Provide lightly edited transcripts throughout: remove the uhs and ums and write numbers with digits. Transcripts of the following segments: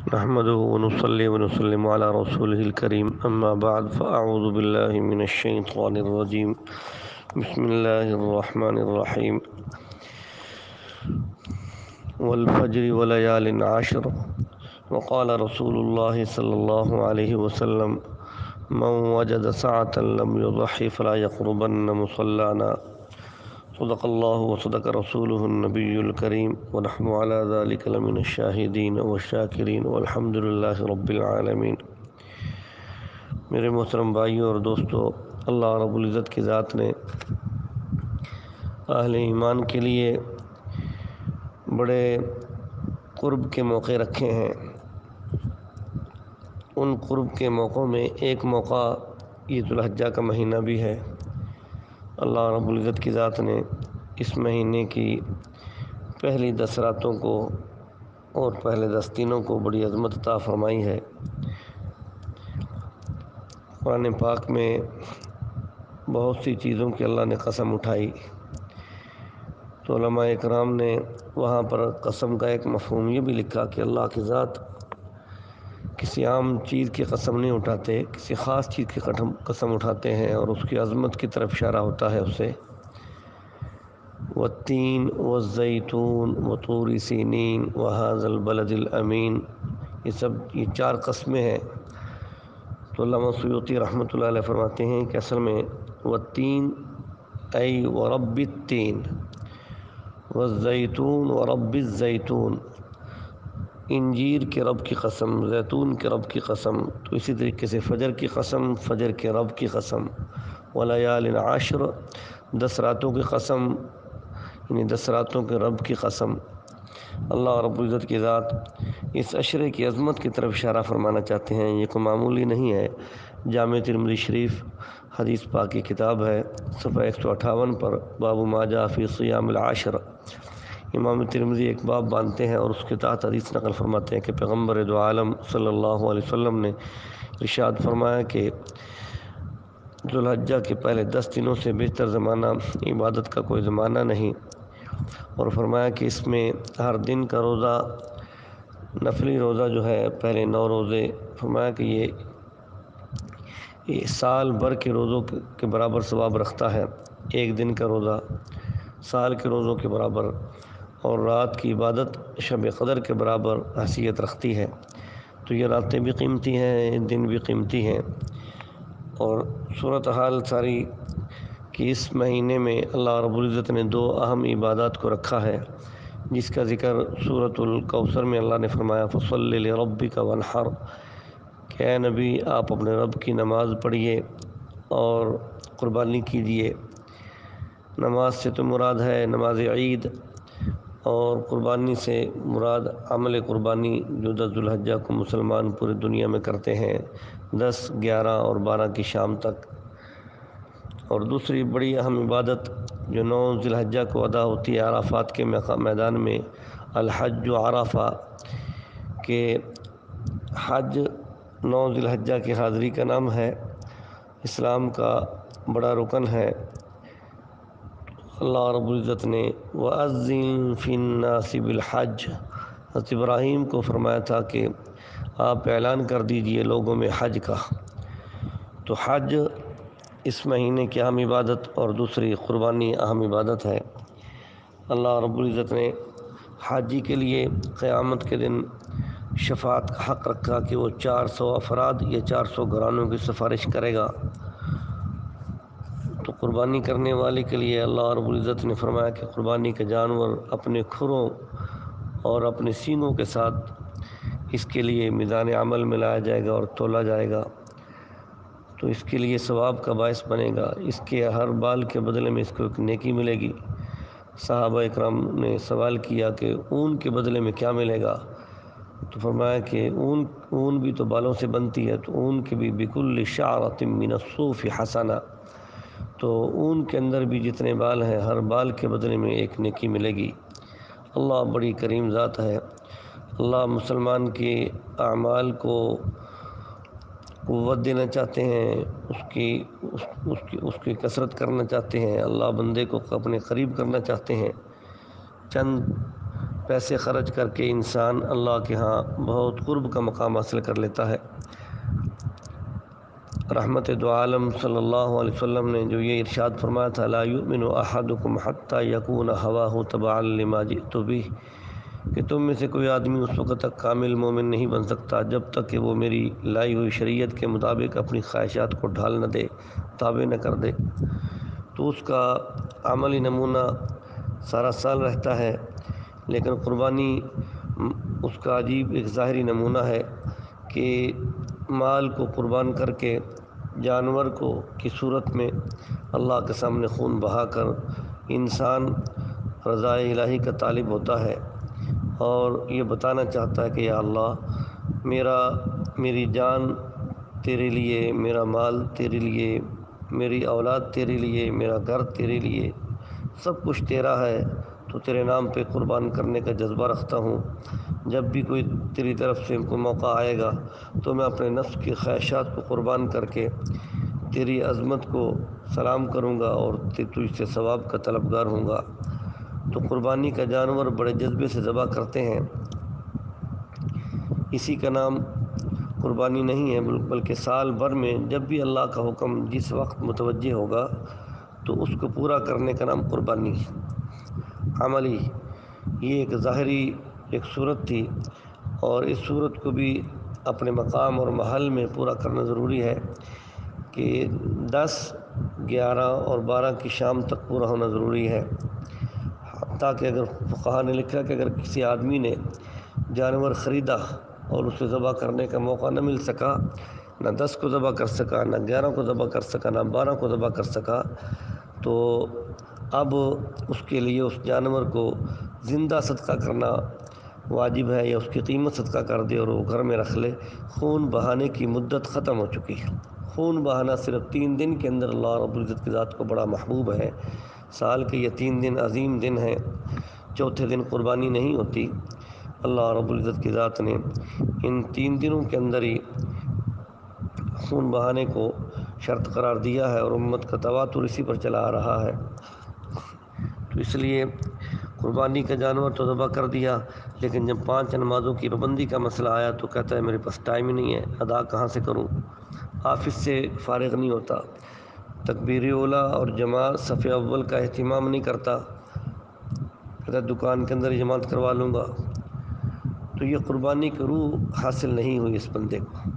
نحمده ونصلي ونسلم على رسوله الكريم أما بعد فأعوذ بالله من الشيطان الرجيم بسم الله الرحمن الرحيم والفجر وليال عشر وقال رسول الله صلى الله عليه وسلم من وجد سعة لم يضحي فلا يقربن مصلانا صدق الله وصدق رسوله النبي الكريم ونحن على ذلك لمن الشاهدين والشاكرين والحمد لله رب العالمين۔ میرے محترم بھائیوں اور دوستو، اللہ رب العزت کی ذات نے اہل ایمان کے لیے بڑے قرب کے موقع رکھے ہیں۔ ان قرب کے موقعوں میں ایک موقع یہ ذو الحجہ کا مہینہ بھی ہے۔ اللہ رب العزت کی ذات نے اس مہینے کی پہلی 10 راتوں کو اور پہلے 10 دنوں کو بڑی عظمت عطا فرمائی ہے۔ قرآن پاک میں بہت سی چیزوں کی اللہ نے قسم اٹھائی، تو علماء اکرام نے وہاں پر قسم کا ایک مفہوم یہ بھی لکھا کہ اللہ کی ذات کسی عام چیز کی قسم نہیں اٹھاتے، کسی خاص چیز کی قسم اٹھاتے ہیں اور اس کی عظمت کی طرف اشارہ ہوتا ہے اسے۔ والتین والزیتون وطور سینین وہذا البلد الامین، یہ 4 قسمیں ہیں۔ تو علامہ سیوطی رحمۃ اللہ علیہ فرماتے ہیں کہ اصل میں والتین ای ورب التین والزیتون ورب الزیتون، انجیر کے رب کی قسم، زیتون کے رب کی قسم، تو اسی طریقے سے فجر کی قسم، فجر کے رب کی قسم، ولیال عشر، 10 راتوں کی قسم، یعنی 10 راتوں کے رب کی قسم۔ اللہ رب العزت کی ذات اس عشرے کی عظمت کی طرف اشارہ فرمانا چاہتے ہیں۔ یہ کوئی معمولی نہیں ہے۔ جامع ترمذی شریف حدیث پاک کی کتاب ہے، صفحہ 158 پر باب ما جاء فی صیام العشر، امام ترمذی ایک باب باندھتے ہیں اور اس کے تحت حدیث نقل فرماتے ہیں کہ پیغمبر دو عالم صلی اللہ علیہ وسلم نے ارشاد فرمایا کہ ذو الحجہ کے پہلے 10 دنوں سے بہتر زمانہ عبادت کا کوئی زمانہ نہیں، اور فرمایا کہ اس میں ہر دن کا روزہ، نفلی روزہ جو ہے، پہلے 9 روزے، فرمایا کہ یہ سال بھر کے روزوں کے برابر ثواب رکھتا ہے۔ ایک دن کا روزہ سال کے روزوں کے برابر، اور رات کی عبادت شب قدر کے برابر حیثیت رکھتی ہے۔ تو یہ راتیں بھی قیمتی ہیں، دن بھی قیمتی ہیں، اور صورتحال ساری کہ اس مہینے میں اللہ رب العزت نے 2 اہم عبادات کو رکھا ہے، جس کا ذکر سورۃ الکوثر میں اللہ نے فرمایا فصل لربک وانحر، کہ اے نبی آپ اپنے رب کی نماز پڑھیے اور قربانی کیجیے۔ نماز سے تو مراد ہے نماز عید، اور قربانی سے مراد عمل قربانی جو 10 ذو الحجہ کو مسلمان پوری دنیا میں کرتے ہیں، 10، 11 اور 12 کی شام تک۔ اور دوسری بڑی اہم عبادت جو 9 ذی الحجہ کو ادا ہوتی ہے عرفات کے میدان میں، الحج عرفہ، کہ حج 9 ذی الحجہ کی حاضری کا نام ہے، اسلام کا بڑا رکن ہے۔ اللہ رب العزت نے وَأَذِّن فِي النَّاسِ بِالْحَجِّ، حضرت ابراہیم کو فرمایا تھا کہ آپ اعلان کر دیجئے لوگوں میں حج کا۔ تو حج اس مہینے کی اہم عبادت، اور دوسری قربانی اہم عبادت ہے۔ اللہ رب العزت نے حاجی کے لیے قیامت کے دن شفاعت کا حق رکھا کہ وہ 400 افراد یا 400 گھرانوں کی سفارش کرے گا۔ تو قربانی کرنے والے کے لیے اللہ رب العزت نے فرمایا کہ قربانی کے جانور اپنے کھروں اور اپنے سینگوں کے ساتھ اس کے لیے میزان عمل میں لایا جائے گا اور تولا جائے گا، تو اس کے لیے ثواب کا باعث بنے گا۔ اس کے ہر بال کے بدلے میں اس کو ایک نیکی ملے گی۔ صحابہ اکرام نے سوال کیا کہ اون کے بدلے میں کیا ملے گا؟ تو فرمایا کہ اون بھی تو بالوں سے بنتی ہے، تو اون کے بھی بکل شعرۃ من الصوف حسنہ، تو اون کے اندر بھی جتنے بال ہیں ہر بال کے بدلے میں ایک نیکی ملے گی۔ اللہ بڑی کریم ذات ہے۔ اللہ مسلمان کے اعمال کو قوت دینا چاہتے ہیں، اس کی کثرت کرنا چاہتے ہیں۔ اللہ بندے کو اپنے قریب کرنا چاہتے ہیں۔ چند پیسے خرچ کر کے انسان اللہ کے ہاں بہت قرب کا مقام حاصل کر لیتا ہے۔ رحمت دو عالم صلی اللہ علیہ وسلم نے جو یہ ارشاد فرمایا تھا، لا یؤمن احدکم حتی یکون ہواہ تبعا لما جئت بہ، کہ تم میں سے کوئی آدمی اس وقت تک کامل مومن نہیں بن سکتا جب تک کہ وہ میری لائی ہوئی شریعت کے مطابق اپنی خواہشات کو ڈھال نہ دے، تابع نہ کر دے۔ تو اس کا عملی نمونہ سارا سال رہتا ہے، لیکن قربانی اس کا عجیب ایک ظاہری نمونہ ہے کہ مال کو قربان کر کے جانور کو کی صورت میں اللہ کے سامنے خون بہا کر انسان رضا الہی کا طالب ہوتا ہے اور یہ بتانا چاہتا ہے کہ یا اللہ میری جان تیرے لیے، میرا مال تیرے لیے، میری اولاد تیرے لیے، میرا گھر تیرے لیے، سب کچھ تیرا ہے، تو تیرے نام پہ قربان کرنے کا جذبہ رکھتا ہوں۔ جب بھی کوئی تیری طرف سے کوئی موقع آئے گا تو میں اپنے نفس کی خواہشات کو قربان کر کے تیری عظمت کو سلام کروں گا اور تجھ سے ثواب کا طلبگار ہوں گا۔ تو قربانی کا جانور بڑے جذبے سے ذبح کرتے ہیں۔ اسی کا نام قربانی نہیں ہے، بلکہ سال بھر میں جب بھی اللہ کا حکم جس وقت متوجہ ہوگا تو اس کو پورا کرنے کا نام قربانی ہے۔ عملی یہ ایک ظاہری ایک صورت تھی، اور اس صورت کو بھی اپنے مقام اور محل میں پورا کرنا ضروری ہے کہ 10، 11 اور 12 کی شام تک پورا ہونا ضروری ہے، تاکہ اگر فقہا نے لکھا کہ اگر کسی آدمی نے جانور خریدا اور اسے ذبح کرنے کا موقع نہ مل سکا، نہ 10 کو ذبح کر سکا، نہ 11 کو ذبح کر سکا، نہ 12 کو ذبح کر سکا، تو اب اس کے لیے اس جانور کو زندہ صدقہ کرنا واجب ہے، یا اس کی قیمت صدقہ کر دے اور وہ گھر میں رکھ لے۔ خون بہانے کی مدت ختم ہو چکی ہے۔ خون بہانا صرف 3 دن کے اندر اللہ رب العزت کی ذات کو بڑا محبوب ہے۔ سال کے یہ 3 دن عظیم دن ہیں، چوتھے دن قربانی نہیں ہوتی۔ اللہ رب العزت کی ذات نے ان 3 دنوں کے اندر ہی خون بہانے کو شرط قرار دیا ہے، اور امت کا تواتر اسی پر چلا آ رہا ہے۔ تو اس لیے قربانی کا جانور تو ذبح کر دیا، لیکن جب 5 نمازوں کی پابندی کا مسئلہ آیا تو کہتا ہے میرے پاس ٹائم ہی نہیں ہے، ادا کہاں سے کروں، آفس سے فارغ نہیں ہوتا، تکبیر اولیٰ اور جماعت صف اول کا اہتمام نہیں کرتا، کہتا ہے دکان کے اندر جماعت کروا لوں گا۔ تو یہ قربانی کی روح حاصل نہیں ہوئی اس بندے کو۔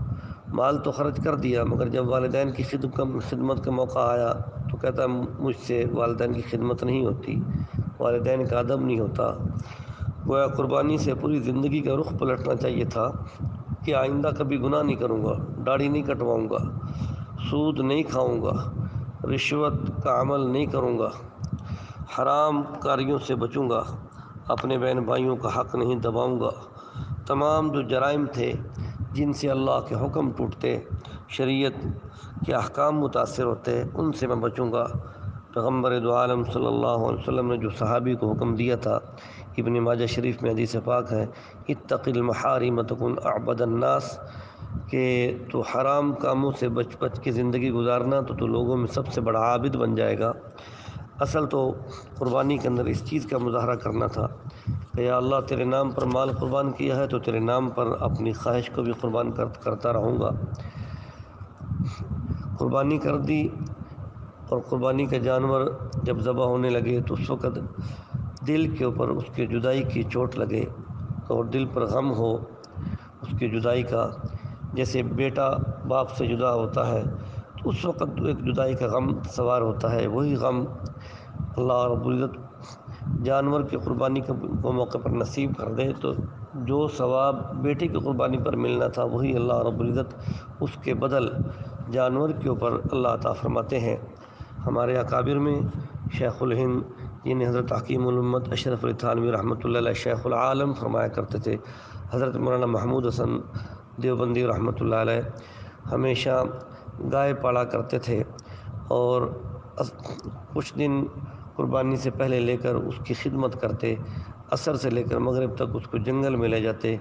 مال تو خرچ کر دیا، مگر جب والدین کی خدمت کا موقع آیا تو کہتا ہے مجھ سے والدین کی خدمت نہیں ہوتی، والدین کا ادب نہیں ہوتا۔ گویا قربانی سے پوری زندگی کا رخ پلٹنا چاہیے تھا کہ آئندہ کبھی گناہ نہیں کروں گا، داڑھی نہیں کٹواؤں گا، سود نہیں کھاؤں گا، رشوت کا عمل نہیں کروں گا، حرام کاریوں سے بچوں گا، اپنے بہن بھائیوں کا حق نہیں دباؤں گا، تمام جو جرائم تھے جن سے اللہ کے حکم ٹوٹتے، شریعت کے احکام متاثر ہوتے، ان سے میں بچوں گا۔ پیغمبر دو عالم صلی اللہ علیہ وسلم نے جو صحابی کو حکم دیا تھا، ابن ماجہ شریف میں حدیث پاک ہے، اتق المحارم تکن اعبد الناس، کہ تو حرام کاموں سے بچ کے زندگی گزارنا تو لوگوں میں سب سے بڑا عابد بن جائے گا۔ اصل تو قربانی کے اندر اس چیز کا مظاہرہ کرنا تھا کہ یا اللہ تیرے نام پر مال قربان کیا ہے تو تیرے نام پر اپنی خواہش کو بھی قربان کرتا رہوں گا۔ قربانی کر دی، اور قربانی کا جانور جب ذبح ہونے لگے تو اس وقت دل کے اوپر اس کے جدائی کی چوٹ لگے اور دل پر غم ہو اس کی جدائی کا، جیسے بیٹا باپ سے جدا ہوتا ہے تو اس وقت ایک جدائی کا غم سوار ہوتا ہے، وہی غم اللہ رب العزت جانور کی قربانی کو موقع پر نصیب کر دے تو جو ثواب بیٹے کی قربانی پر ملنا تھا وہی اللہ رب العزت اس کے بدل جانور کے اوپر اللہ عطا فرماتے ہیں۔ ہمارے اکابر میں شیخ الہند جنہیں حضرت حکیم الامت اشرف علی تھانوی رحمۃ اللہ علیہ شیخ العالم فرمایا کرتے تھے، حضرت مولانا محمود حسن دیوبندی رحمۃ اللہ علیہ ہمیشہ گائے پالا کرتے تھے، اور کچھ دن قربانی سے پہلے لے کر اس کی خدمت کرتے، عصر سے لے کر مغرب تک اس کو جنگل میں لے جاتے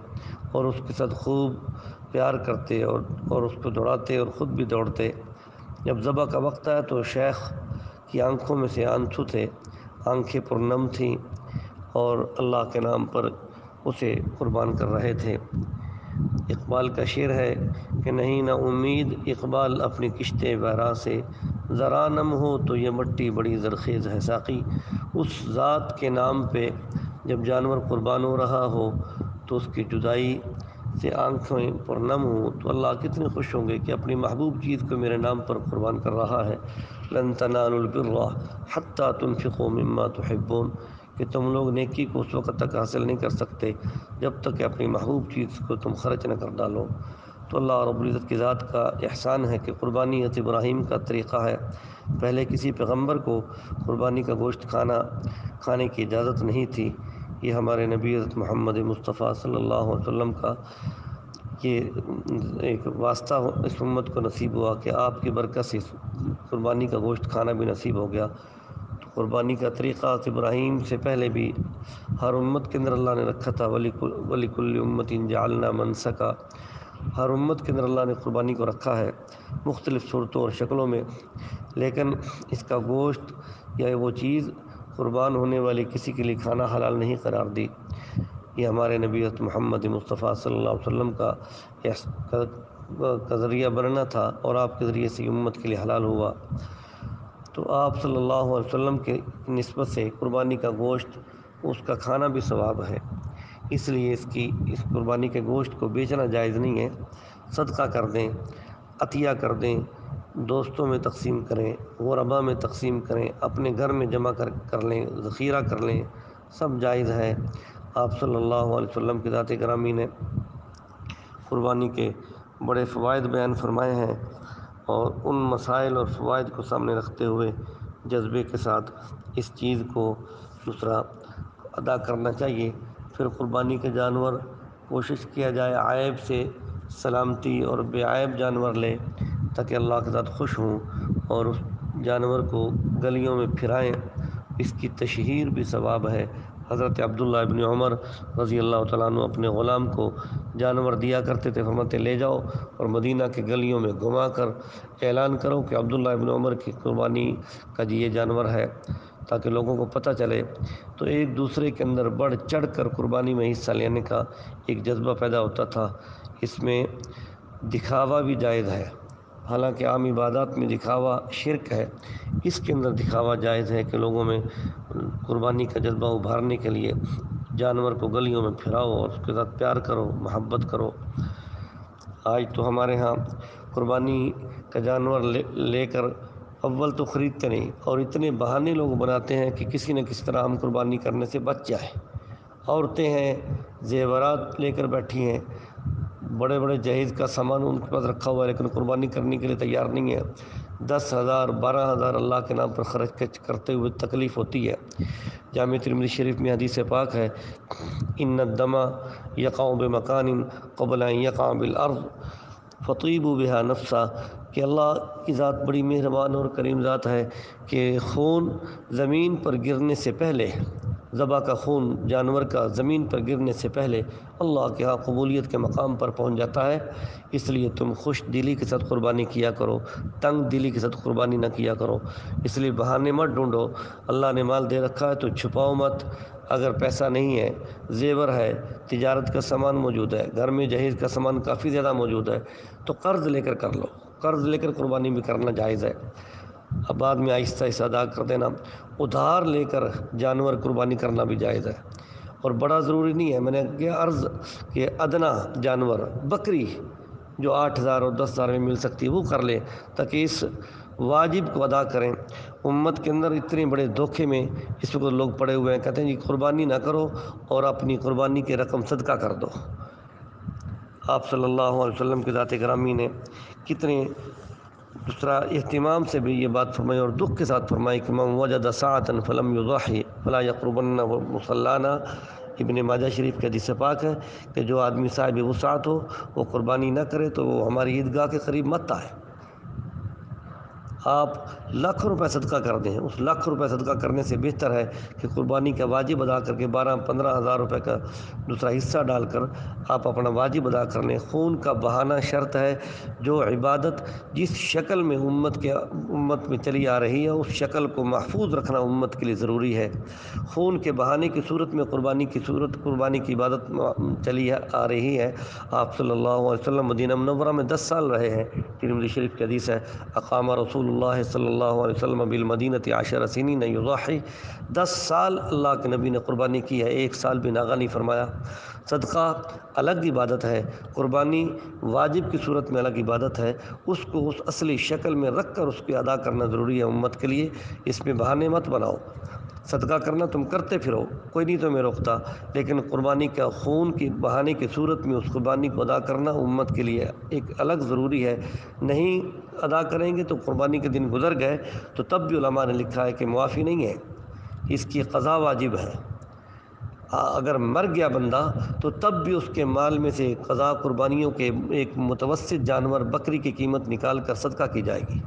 اور اس کے ساتھ خوب پیار کرتے اور اس کو دوڑاتے اور خود بھی دوڑتے۔ جب ذبح کا وقت آیا تو شیخ کی آنکھوں میں سے آنسو تھے، آنکھیں پرنم تھیں، اور اللہ کے نام پر اسے قربان کر رہے تھے۔ اقبال کا شعر ہے کہ نہیں نہ امید اقبال اپنی کشت بحرا سے، ذرا نم ہو تو یہ مٹی بڑی زرخیز ہے ساقی۔ اس ذات کے نام پہ جب جانور قربان ہو رہا ہو تو اس کی جدائی سے آنکھیں پر نم ہوں تو اللہ کتنے خوش ہوں گے کہ اپنی محبوب چیز کو میرے نام پر قربان کر رہا ہے۔ لن تنالوا البر حتى تنفقوا مما تحبون، کہ تم لوگ نیکی کو اس وقت تک حاصل نہیں کر سکتے جب تک کہ اپنی محبوب چیز کو تم خرچ نہ کر ڈالو۔ تو اللہ رب العزت کی ذات کا احسان ہے کہ قربانی حضرت ابراہیم کا طریقہ ہے۔ پہلے کسی پیغمبر کو قربانی کا گوشت کھانے کی اجازت نہیں تھی۔ یہ ہمارے نبی حضرت محمد مصطفیٰ صلی اللہ علیہ وسلم کا یہ ایک واسطہ اس امت کو نصیب ہوا کہ آپ کی برکت سے قربانی کا گوشت کھانا بھی نصیب ہو گیا۔ تو قربانی کا طریقہ ابراہیم سے پہلے بھی ہر امت کے اندر اللہ نے رکھا تھا۔ وَلِكُلِّ أُمَّةٍ جَعَلْنَا مَنْسَكًا، ہر امت کے اندر اللہ نے قربانی کو رکھا ہے مختلف صورتوں اور شکلوں میں، لیکن اس کا گوشت یا وہ چیز قربان ہونے والے کسی کے لیے کھانا حلال نہیں قرار دی۔ یہ ہمارے نبی محمد مصطفیٰ صلی اللہ علیہ وسلم کا ذریعہ بننا تھا اور آپ کے ذریعے سے امت کے لیے حلال ہوا۔ تو آپ صلی اللہ علیہ وسلم کے نسبت سے قربانی کا گوشت اس کا کھانا بھی ثواب ہے، اس لیے اس قربانی کے گوشت کو بیچنا جائز نہیں ہے۔ صدقہ کر دیں، عطیہ کر دیں، دوستوں میں تقسیم کریں، غربا میں تقسیم کریں، اپنے گھر میں جمع کر لیں، ذخیرہ کر لیں، سب جائز ہے۔ آپ صلی اللہ علیہ وسلم کی ذات گرامی نے قربانی کے بڑے فوائد بیان فرمائے ہیں، اور ان مسائل اور فوائد کو سامنے رکھتے ہوئے جذبے کے ساتھ اس چیز کو دوسرا ادا کرنا چاہیے۔ پھر قربانی کے جانور کوشش کیا جائے عیب سے سلامتی اور بے عیب جانور لے تاکہ اللہ کے ساتھ خوش ہوں، اور اس جانور کو گلیوں میں پھرائیں، اس کی تشہیر بھی ثواب ہے۔ حضرت عبداللہ ابن عمر رضی اللہ تعالیٰ عنہ اپنے غلام کو جانور دیا کرتے تھے، فرماتے لے جاؤ اور مدینہ کے گلیوں میں گھما کر اعلان کرو کہ عبداللہ ابن عمر کی قربانی کا یہ جانور ہے، تاکہ لوگوں کو پتہ چلے۔ تو ایک دوسرے کے اندر بڑھ چڑھ کر قربانی میں حصہ لینے کا ایک جذبہ پیدا ہوتا تھا۔ اس میں دکھاوا بھی جائز ہے، حالانکہ عام عبادات میں دکھاوا شرک ہے، اس کے اندر دکھاوا جائز ہے کہ لوگوں میں قربانی کا جذبہ ابھارنے کے لیے جانور کو گلیوں میں پھراؤ اور اس کے ساتھ پیار کرو، محبت کرو۔ آج تو ہمارے ہاں قربانی کا جانور لے کر اول تو خریدتے نہیں، اور اتنے بہانے لوگ بناتے ہیں کہ کسی نہ کسی طرح ہم قربانی کرنے سے بچ جائیں۔ عورتیں ہیں زیورات لے کر بیٹھی ہیں، بڑے بڑے جہیز کا سامان ان کے پاس رکھا ہوا ہے، لیکن قربانی کرنے کے لیے تیار نہیں ہے۔ 10,000 12,000 اللہ کے نام پر خرچ کرتے ہوئے تکلیف ہوتی ہے۔ جامع ترمذی شریف میں حدیث پاک ہے، ان الدم یقع بمکان قبل ان یقع بالارض فطیبوا بها نفسا، کہ اللہ کی ذات بڑی مہربان اور کریم ذات ہے کہ خون زمین پر گرنے سے پہلے، ذبح کا خون جانور کا زمین پر گرنے سے پہلے اللہ کے ہاں قبولیت کے مقام پر پہنچ جاتا ہے۔ اس لیے تم خوش دلی کے ساتھ قربانی کیا کرو، تنگ دلی کے ساتھ قربانی نہ کیا کرو۔ اس لیے بہانے مت ڈھونڈو، اللہ نے مال دے رکھا ہے تو چھپاؤ مت۔ اگر پیسہ نہیں ہے، زیور ہے، تجارت کا سامان موجود ہے، گھر میں جہیز کا سامان کافی زیادہ موجود ہے، تو قرض لے کر کر لو، قرض لے کر قربانی بھی کرنا جائز ہے۔ اب بعد میں آہستہ آہستہ ادا کر دینا۔ ادھار لے کر جانور قربانی کرنا بھی جائز ہے، اور بڑا ضروری نہیں ہے۔ میں نے کیا عرض کہ ادنا جانور بکری جو 8,000 اور 10,000 میں مل سکتی ہے وہ کر لے، تاکہ اس واجب کو ادا کریں۔ امت کے اندر اتنے بڑے دھوکے میں اس وقت لوگ پڑے ہوئے ہیں، کہتے ہیں جی قربانی نہ کرو اور اپنی قربانی کی رقم صدقہ کر دو۔ آپ صلی اللہ علیہ وسلم کی ذات گرامی نے کتنے دوسرا اہتمام سے بھی یہ بات فرمائی اور دکھ کے ساتھ فرمائی کہ من وجد ساعة فلم يضحي فلا يقربن مصلانا۔ ابن ماجہ شریف کے حدیث پاک ہے کہ جو آدمی صاحب وسعت ہو وہ قربانی نہ کرے تو وہ ہماری عیدگاہ کے قریب مت آئے۔ آپ لاکھ روپے صدقہ کر دیں، اس لاکھ روپے صدقہ کرنے سے بہتر ہے کہ قربانی کا واجب ادا کر کے 12-15 ہزار روپے کا دوسرا حصہ ڈال کر آپ اپنا واجب ادا کر لیں۔ خون کا بہانا شرط ہے، جو عبادت جس شکل میں امت میں چلی آ رہی ہے اس شکل کو محفوظ رکھنا امت کے لیے ضروری ہے۔ خون کے بہانے کی صورت میں قربانی کی عبادت چلی آ رہی ہے۔ آپ صلی اللہ علیہ وسلم مدینہ منورہ میں 10 سال رہے ہیں۔ ترمذی شریف کی حدیث ہے، اقام رسول اللہ صلی اللہ علیہ وسلم بالمدینۃ 10 سنین یضحی، 10 سال اللہ کے نبی نے قربانی کی ہے، 1 سال بھی ناغہ نہیں فرمایا۔ صدقہ الگ عبادت ہے، قربانی واجب کی صورت میں الگ عبادت ہے، اس کو اس اصلی شکل میں رکھ کر اس کو ادا کرنا ضروری ہے امت کے لیے۔ اس میں بہانے مت بناؤ، صدقہ کرنا تم کرتے پھرو، کوئی نہیں تمہیں روکتا، لیکن قربانی کا خون کی بہانے کی صورت میں اس قربانی کو ادا کرنا امت کے لیے ایک الگ ضروری ہے۔ نہیں ادا کریں گے تو قربانی کے دن گزر گئے تو تب بھی علماء نے لکھا ہے کہ معافی نہیں ہے، اس کی قضا واجب ہے۔ اگر مر گیا بندہ تو تب بھی اس کے مال میں سے قضا قربانیوں کے ایک متوسط جانور بکری کی قیمت نکال کر صدقہ کی جائے گی۔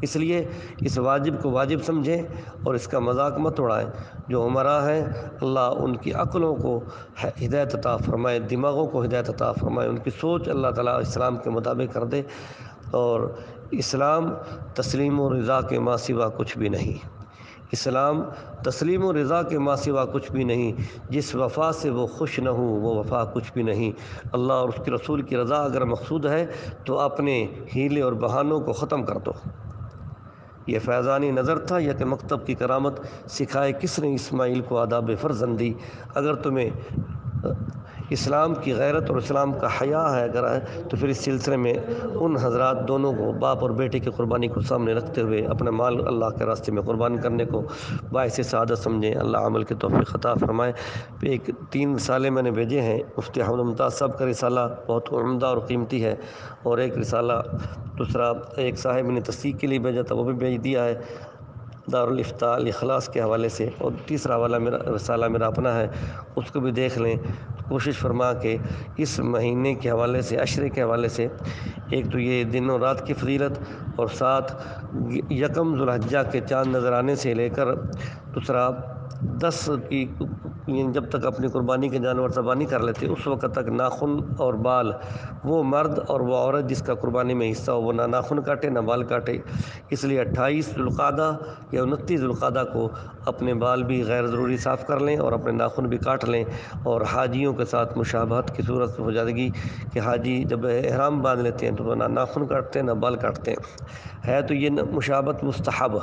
اس لیے اس واجب کو واجب سمجھیں اور اس کا مذاق مت اڑائیں۔ جو عمراء ہیں اللہ ان کی عقلوں کو ہدایت عطا فرمائے، دماغوں کو ہدایت عطا فرمائے، ان کی سوچ اللہ تعالیٰ اسلام کے مطابق کر دے۔ اور اسلام تسلیم و رضا کے ماں سوا کچھ بھی نہیں، اسلام تسلیم و رضا کے ماں سوا کچھ بھی نہیں، جس وفا سے وہ خوش نہ ہوں وہ وفا کچھ بھی نہیں۔ اللہ اور اس کے رسول کی رضا اگر مقصود ہے تو اپنے ہیلے اور بہانوں کو ختم کر دو۔ یہ فیضانی نظر تھا یا کہ مکتب کی کرامت، سکھائے کس نے اسماعیل کو آداب فرزندی۔ اگر تمہیں اسلام کی غیرت اور اسلام کا حیا ہے اگر ہے تو پھر اس سلسلے میں ان حضرات دونوں کو، باپ اور بیٹے کی قربانی کو سامنے رکھتے ہوئے اپنا مال اللہ کے راستے میں قربان کرنے کو باعث سعادت سمجھیں۔ اللہ عمل کی توفیق عطا فرمائے۔ 3 رسالے میں نے بھیجے ہیں، مفتی احمد ممتاز صاحب کا رسالہ بہت عمدہ اور قیمتی ہے، اور ایک رسالہ دوسرا ایک صاحب نے تصدیق کے لیے بھیجا تھا، وہ بھی بھیج دیا ہے دارالافتاء الاخلاص کے حوالے سے، اور تیسرا والا رسالہ میرا اپنا ہے، اس کو بھی دیکھ لیں۔ کوشش فرما کہ اس مہینے کے حوالے سے، عشرے کے حوالے سے، ایک تو یہ دن اور رات کی فضیلت، اور ساتھ یکم ذو الحجہ کے چاند نظر آنے سے لے کر دوسرا 10 کی جب تک اپنی قربانی کے جانور ذبح نہیں کر لیتے اس وقت تک ناخن اور بال، وہ مرد اور وہ عورت جس کا قربانی میں حصہ ہو وہ نہ ناخن کاٹے نہ بال کاٹے۔ اس لیے 28 ذوالقعدہ یا 29 ذوالقعدہ کو اپنے بال بھی غیر ضروری صاف کر لیں اور اپنے ناخن بھی کاٹ لیں، اور حاجیوں کے ساتھ مشابہت کی صورت ہو جائے گی کہ حاجی جب احرام باندھ لیتے ہیں تو وہ نہ ناخن کاٹتے ہیں نہ بال کاٹتے ہیں، تو یہ مشابہت مستحب،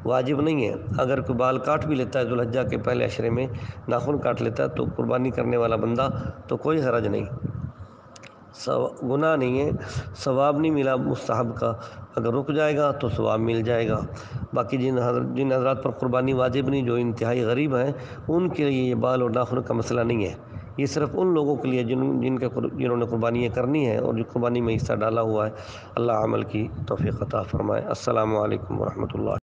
واجب نہیں ہے۔ اگر کوئی بال کاٹ بھی لیتا ہے ذوالحجہ کے پہلے عشرے میں، ناخن کاٹ لیتا ہے تو قربانی کرنے والا بندہ تو کوئی حرج نہیں، گناہ نہیں ہے، ثواب نہیں ملا مستحب کا، اگر رک جائے گا تو ثواب مل جائے گا۔ باقی جن حضرات پر قربانی واجب نہیں، جو انتہائی غریب ہیں، ان کے لیے یہ بال اور ناخن کا مسئلہ نہیں ہے، یہ صرف ان لوگوں کے لیے جنہوں نے قربانیاں کرنی ہیں اور جو قربانی میں حصہ ڈالا ہوا ہے۔ اللہ عمل کی توفیق عطا فرمائے۔ السلام علیکم ورحمۃ اللہ۔